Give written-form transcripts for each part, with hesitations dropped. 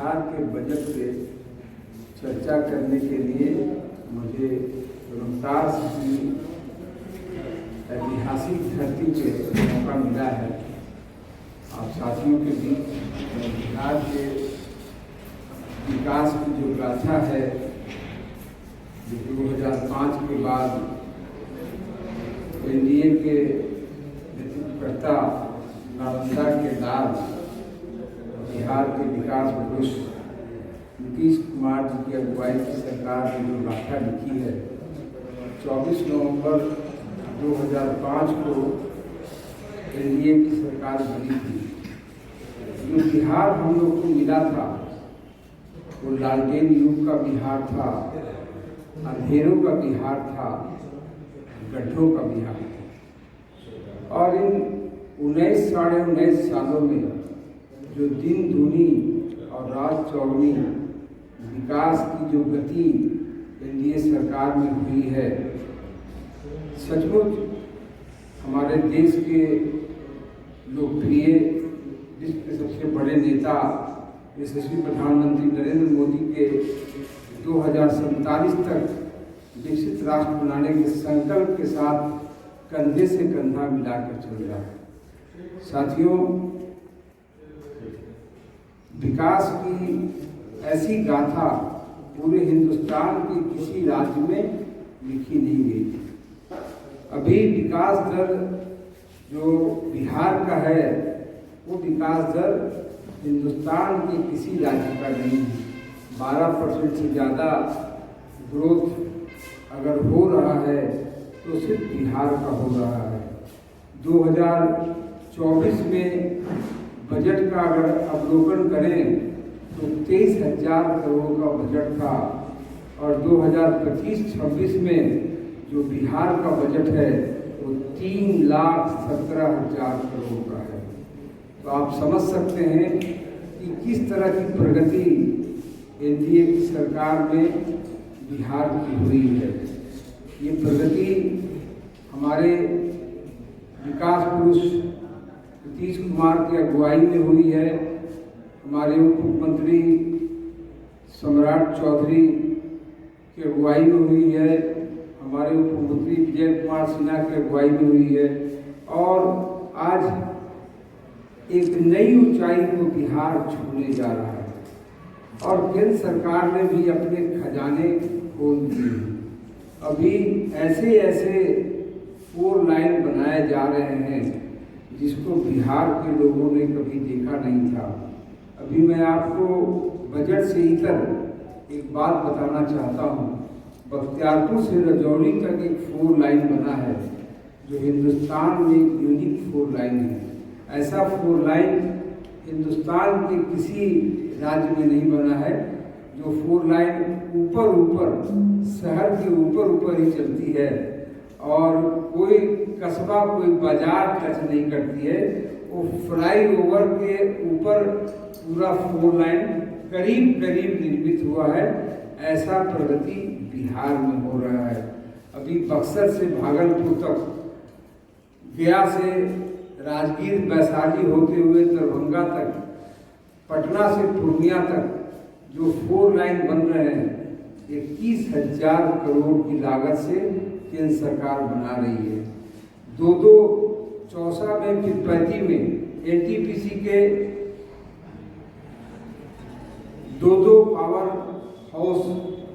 बिहार के बजट पे चर्चा करने के लिए मुझे रोहतास की ऐतिहासिक धरती पे मौका मिला है। आप साथियों के बीच बिहार के विकास की जो गाथा है, जो 2005 के बाद एनडीए के नेतृत्वकर्ता नालंदा के लाल बिहार के विकास पुरुष नीतीश कुमार जी की अगुवाई की सरकार ने जो गाथा लिखी है, 24 नवंबर 2005 को एनडीए की सरकार बनी थी। जो बिहार हम लोग को मिला था वो लालटेन युग का बिहार था, अंधेरों का बिहार था, गड्ढों का बिहार था। और इन 19 साढ़े 19 सालों में जो दिन दूनी और रात चौगुनी विकास की जो गति एनडीए सरकार में हुई है, सचमुच हमारे देश के लोकप्रिय विश्व के सबसे बड़े नेता यशस्वी प्रधानमंत्री नरेंद्र मोदी के 2047 तक विकसित राष्ट्र बनाने के संकल्प के साथ कंधे से कंधा मिलाकर चल रहा है। साथियों, विकास की ऐसी गाथा पूरे हिंदुस्तान के किसी राज्य में लिखी नहीं गई थी। अभी विकास दर जो बिहार का है वो विकास दर हिंदुस्तान के किसी राज्य का नहीं है। 12% से ज़्यादा ग्रोथ अगर हो रहा है तो सिर्फ बिहार का हो रहा है। 2024 में बजट का अगर अवलोकन करें तो 23,000 करोड़ का बजट था और 2025-26 में जो बिहार का बजट है वो 3,17,000 करोड़ का है। तो आप समझ सकते हैं कि किस तरह की प्रगति एनडीए की सरकार में बिहार की हुई है। ये प्रगति हमारे विकास पुरुष नीतीश कुमार की अगुवाई में हुई है। हमारे उप मुख्यमंत्री सम्राट चौधरी की अगुवाई में हुई है। हमारे उप मुख्यमंत्री विजय कुमार सिन्हा की अगुवाई में हुई है। और आज एक नई ऊंचाई को बिहार छूने जा रहा है और केंद्र सरकार ने भी अपने खजाने खोल दिए हैं। अभी ऐसे ऐसे 4 लाइन बनाए जा रहे हैं जिसको बिहार के लोगों ने कभी देखा नहीं था। अभी मैं आपको बजट से इतर एक बात बताना चाहता हूँ। बख्तियारपुर से रजौली तक एक 4 लाइन बना है जो हिंदुस्तान में एक यूनिक 4 लाइन है। ऐसा 4 लाइन हिंदुस्तान के किसी राज्य में नहीं बना है। जो 4 लाइन ऊपर शहर के ऊपर ही चलती है और कोई कस्बा कोई बाजार टच नहीं करती है। वो फ्लाईओवर के ऊपर पूरा 4 लाइन करीब निर्मित हुआ है। ऐसा प्रगति बिहार में हो रहा है। अभी बक्सर से भागलपुर तक, गया से राजगीर वैशाली होते हुए दरभंगा तक, पटना से पूर्णिया तक जो 4 लाइन बन रहे हैं 21,000 करोड़ की लागत से केंद्र सरकार बना रही है। 2 चौसा में पिरपैती में एनटीपीसी के 2 पावर हाउस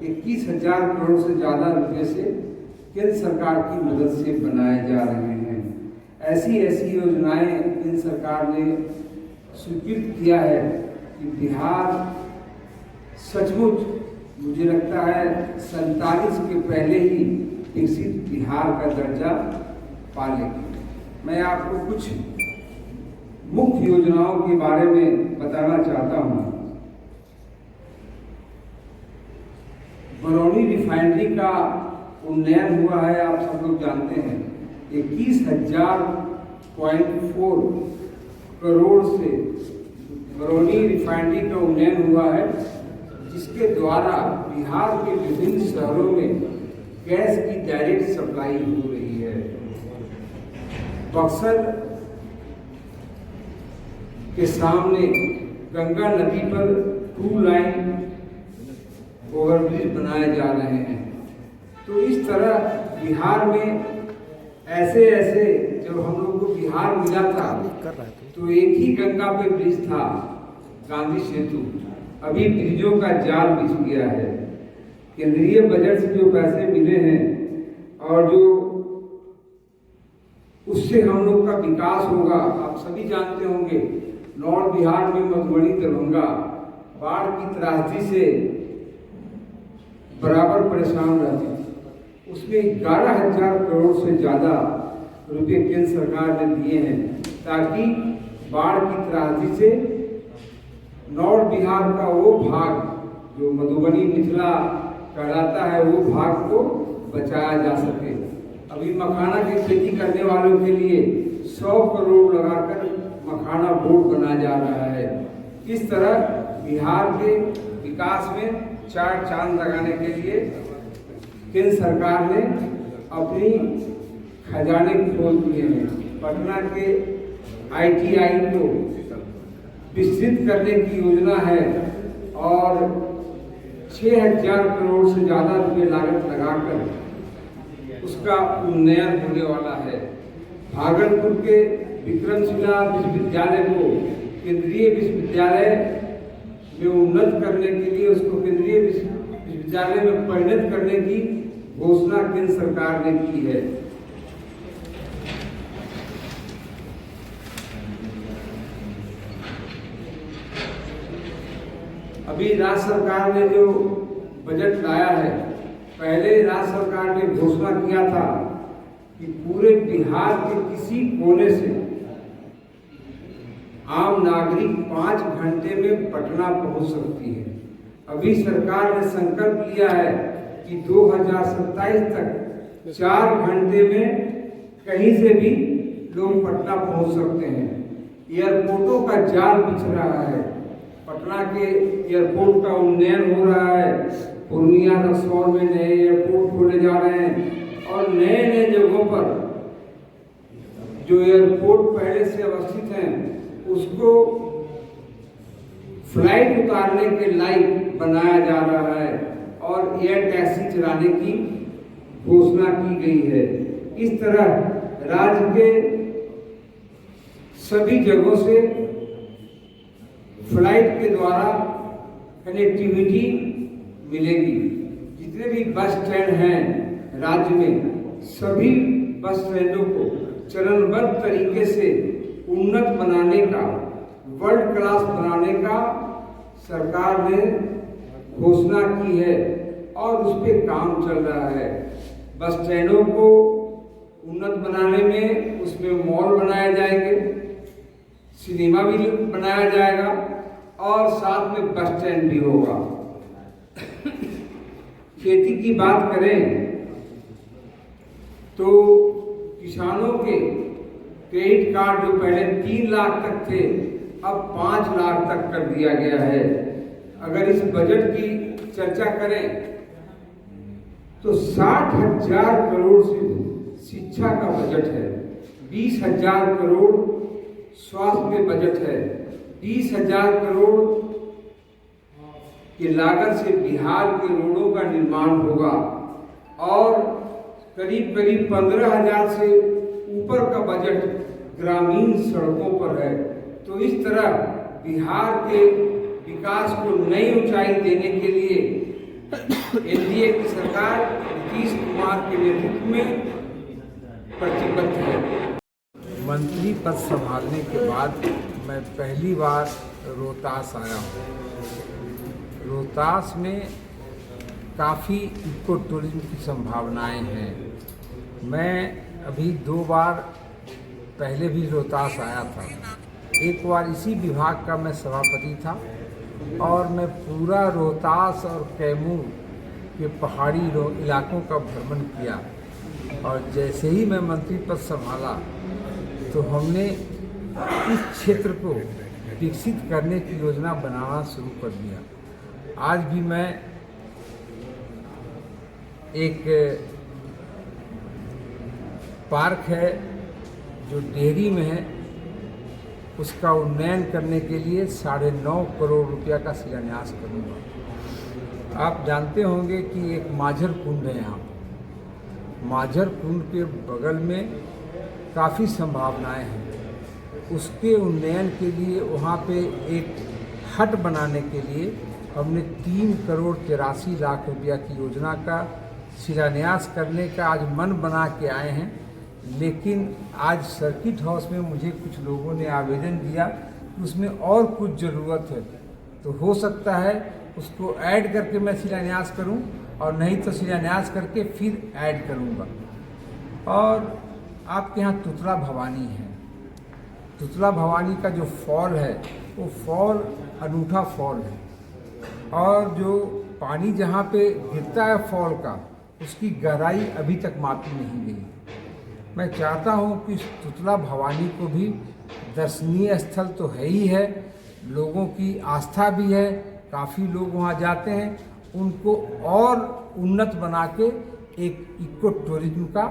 21,000 करोड़ से ज़्यादा रुपये से केंद्र सरकार की मदद से बनाए जा रहे हैं। ऐसी योजनाएं केंद्र सरकार ने स्वीकृत किया है कि बिहार सचमुच मुझे लगता है 47 के पहले ही विकसित बिहार का दर्जा पा लेगी। मैं आपको कुछ मुख्य योजनाओं के बारे में बताना चाहता हूँ। बरौनी रिफाइनरी का उन्नयन हुआ है, आप सब लोग जानते हैं। 21,000.4 करोड़ से बरौनी रिफाइनरी का उन्नयन हुआ है, जिसके द्वारा बिहार के विभिन्न शहरों में गैस की डायरेक्ट सप्लाई हो रही है। बक्सर के सामने गंगा नदी पर 2 लाइन ओवरब्रिज बनाए जा रहे हैं। तो इस तरह बिहार में ऐसे ऐसे, जब हम लोग को बिहार मिला था तो एक ही गंगा पे ब्रिज था, गांधी सेतु। अभी ब्रिजों का जाल बिछ गया है। केंद्रीय बजट से जो पैसे मिले हैं और जो उससे हम लोग का विकास होगा, आप सभी जानते होंगे नॉर्थ बिहार में मधुबनी दरभंगा बाढ़ की त्रासदी से बराबर परेशान रहती थी। उसमें 11,000 करोड़ से ज़्यादा रुपये केंद्र सरकार ने दिए हैं ताकि बाढ़ की त्रासदी से नॉर्थ बिहार का वो भाग जो मधुबनी मिथिला कहलाता है, वो भाग को बचाया जा सके। अभी मखाना की खेती करने वालों के लिए 100 करोड़ लगाकर मखाना बोर्ड बनाया जा रहा है। इस तरह बिहार के विकास में 4 चांद लगाने के लिए केंद्र सरकार ने अपनी खजाने खोल दिए हैं। पटना के ITI को विस्तृत करने की योजना है और 6,000 करोड़ से ज़्यादा रुपये लागत लगाकर उसका उन्नयन होने वाला है। भागलपुर के विक्रमशिला विश्वविद्यालय को केंद्रीय विश्वविद्यालय में उन्नत करने के लिए, उसको केंद्रीय विश्वविद्यालय में परिणत करने की घोषणा केंद्र सरकार ने की है। अभी राज्य सरकार ने जो बजट लाया है, पहले राज्य सरकार ने घोषणा किया था कि पूरे बिहार के किसी कोने से आम नागरिक 5 घंटे में पटना पहुंच सकती है। अभी सरकार ने संकल्प लिया है कि 2027 तक 4 घंटे में कहीं से भी लोग पटना पहुंच सकते हैं। एयरपोर्टों का जाल बिछ रहा है। पटना के एयरपोर्ट का उन्नयन हो रहा है। पूर्णिया रक्सौल में नए एयरपोर्ट खोले जा रहे हैं और नए नए जगहों पर जो एयरपोर्ट पहले से अवस्थित हैं उसको फ्लाइट उतारने के लायक बनाया जा रहा है और एयर टैक्सी चलाने की घोषणा की गई है। इस तरह राज्य के सभी जगहों से फ्लाइट के द्वारा कनेक्टिविटी मिलेगी। जितने भी बस स्टैंड हैं राज्य में, सभी बस स्टैंडों को चरणबद्ध तरीके से उन्नत बनाने का, वर्ल्ड क्लास बनाने का सरकार ने घोषणा की है और उस पर काम चल रहा है। बस स्टैंडों को उन्नत बनाने में उसमें मॉल बनाए जाएंगे, सिनेमा भी बनाया जाएगा और साथ में बस स्टैंड भी होगा। खेती की बात करें तो किसानों के क्रेडिट कार्ड जो पहले 3 लाख तक थे, अब 5 लाख तक कर दिया गया है। अगर इस बजट की चर्चा करें तो 60,000 करोड़ से शिक्षा का बजट है, 20,000 करोड़ स्वास्थ्य में बजट है, 20,000 करोड़ की लागत से बिहार के रोडों का निर्माण होगा और करीब करीब 15,000 से ऊपर का बजट ग्रामीण सड़कों पर है। तो इस तरह बिहार के विकास को नई ऊंचाई देने के लिए एनडीए की सरकार नीतीश कुमार के नेतृत्व में प्रतिबद्ध है। मंत्री पद संभालने के बाद मैं पहली बार रोहतास आया हूँ। रोहतास में काफ़ी इको टूरिज्म की संभावनाएं हैं। मैं अभी 2 बार पहले भी रोहतास आया था। एक बार इसी विभाग का मैं सभापति था और मैं पूरा रोहतास और कैमूर के पहाड़ी इलाकों का भ्रमण किया और जैसे ही मैं मंत्री पद संभाला तो हमने इस क्षेत्र को विकसित करने की योजना बनाना शुरू कर दिया। आज भी मैं एक पार्क है जो डेहरी में है, उसका उन्नयन करने के लिए 9.5 करोड़ रुपया का शिलान्यास करूँगा। आप जानते होंगे कि एक माझर कुंड है यहाँ पर। माझर कुंड के बगल में काफ़ी संभावनाएं हैं। उसके उन्नयन के लिए वहाँ पे एक हट बनाने के लिए हमने 3,83,00,000 रुपया की योजना का शिलान्यास करने का आज मन बना के आए हैं। लेकिन आज सर्किट हाउस में मुझे कुछ लोगों ने आवेदन दिया कि उसमें और कुछ ज़रूरत है, तो हो सकता है उसको ऐड करके मैं शिलान्यास करूं, और नहीं तो शिलान्यास करके फिर ऐड करूंगा। और आपके यहाँ तुतला भवानी है। तुतला भवानी का जो फॉल है वो फॉल अनूठा फॉल है, और जो पानी जहाँ पे गिरता है फॉल का, उसकी गहराई अभी तक मापी नहीं गई। मैं चाहता हूँ कि तुतला भवानी को भी दर्शनीय स्थल तो है ही है, लोगों की आस्था भी है, काफ़ी लोग वहाँ जाते हैं, उनको और उन्नत बना के एक इको टूरिज्म का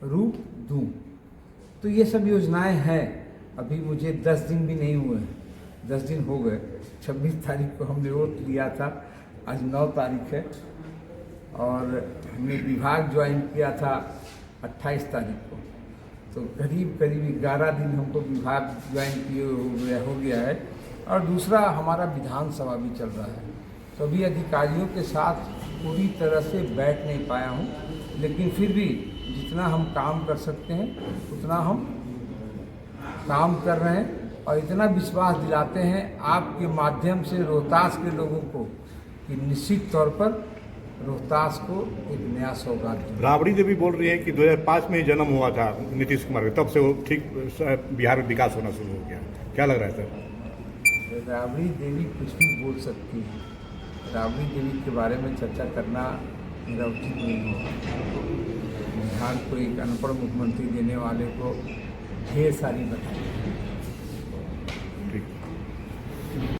रूप दूँ। तो ये सब योजनाएं हैं। अभी मुझे 10 दिन भी नहीं हुए हैं, 10 दिन हो गए। 26 तारीख को हमने वोट लिया था, आज 9 तारीख है, और हमने विभाग ज्वाइन किया था 28 तारीख को। तो करीब 11 दिन हमको विभाग ज्वाइन किए हो गया है, और दूसरा हमारा विधानसभा भी चल रहा है। तो अभी अधिकारियों के साथ पूरी तरह से बैठ नहीं पाया हूँ, लेकिन फिर भी जितना हम काम कर सकते हैं उतना हम काम कर रहे हैं, और इतना विश्वास दिलाते हैं आपके माध्यम से रोहतास के लोगों को कि निश्चित तौर पर रोहतास को एक नया सौगात दें। राबड़ी देवी बोल रही है कि 2005 में ही जन्म हुआ था नीतीश कुमार का, तब से वो ठीक बिहार में विकास होना शुरू हो गया। क्या लग रहा है सर? राबड़ी देवी कुछ भी बोल सकती है। राबड़ी देवी के बारे में चर्चा करना मेरा उचित नहीं होगा। बिहार को एक अनपढ़ मुख्यमंत्री देने वाले को ढेर सारी बताई।